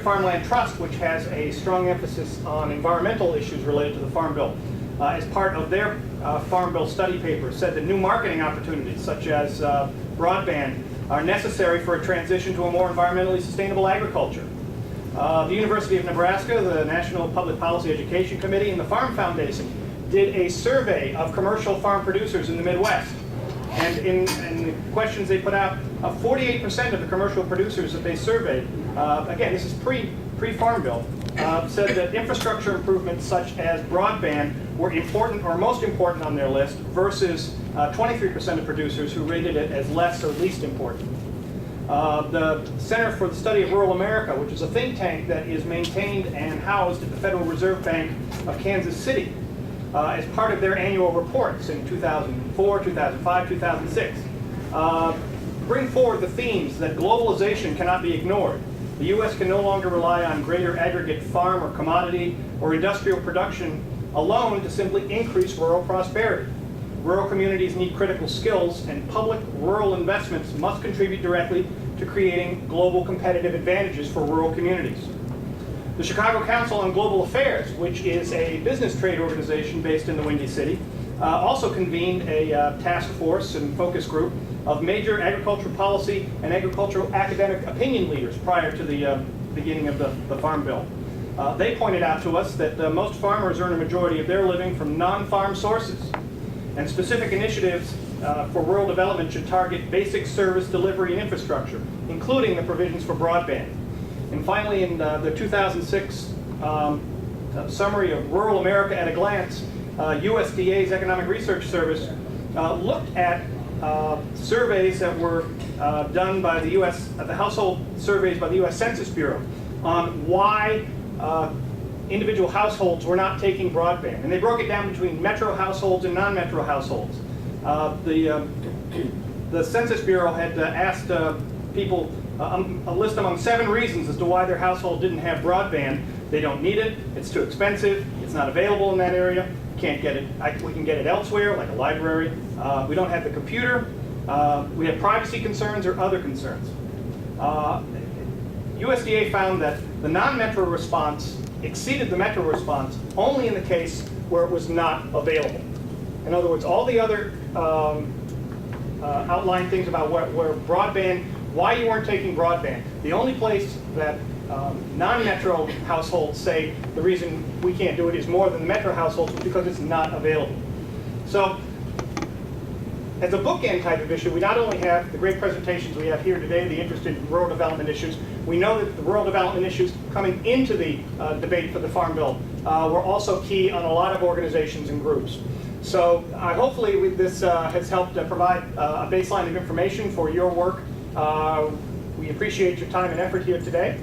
American Farmland Trust, which has a strong emphasis on environmental issues related to the Farm Bill, as part of their Farm Bill study paper, said that new marketing opportunities, such as broadband, are necessary for a transition to a more environmentally sustainable agriculture. The University of Nebraska, the National Public Policy Education Committee, and the Farm Foundation did a survey of commercial farm producers in the Midwest. And in the questions they put out, 48% of the commercial producers that they surveyed, again, this is pre-Farm Bill, said that infrastructure improvements such as broadband were important or most important on their list versus 23% of producers who rated it as less or least important. The Center for the Study of Rural America, which is a think tank that is maintained and housed at the Federal Reserve Bank of Kansas City, as part of their annual reports in 2004, 2005, 2006, bring forward the themes that globalization cannot be ignored. The U.S. can no longer rely on greater aggregate farm or commodity or industrial production alone to simply increase rural prosperity. Rural communities need critical skills, and public rural investments must contribute directly to creating global competitive advantages for rural communities. The Chicago Council on Global Affairs, which is a business trade organization based in the Windy City, also convened a task force and focus group of major agricultural policy and agricultural academic opinion leaders prior to the beginning of the Farm Bill. They pointed out to us that most farmers earn a majority of their living from non-farm sources, and specific initiatives for rural development should target basic service delivery and infrastructure, including the provisions for broadband. And finally, in the 2006 summary of Rural America at a Glance, USDA's Economic Research Service looked at surveys that were done by the U.S., the household surveys by the U.S. Census Bureau on why individual households were not taking broadband. And they broke it down between metro households and non-metro households. The Census Bureau had asked people a list among 7 reasons as to why their household didn't have broadband. They don't need it, it's too expensive, it's not available in that area, can't get it, we can get it elsewhere, like a library, we don't have the computer, we have privacy concerns or other concerns. USDA found that the non-metro response exceeded the metro response only in the case where it was not available. In other words, all the other outline things about where broadband, why you weren't taking broadband. The only place that non-metro households say the reason we can't do it is more than the metro households is because it's not available. So, as a bookend type of issue, we not only have the great presentations we have here today, the interest in rural development issues, we know that the rural development issues coming into the debate for the Farm Bill were also key on a lot of organizations and groups. So hopefully this has helped provide a baseline of information for your work. We appreciate your time and effort here today.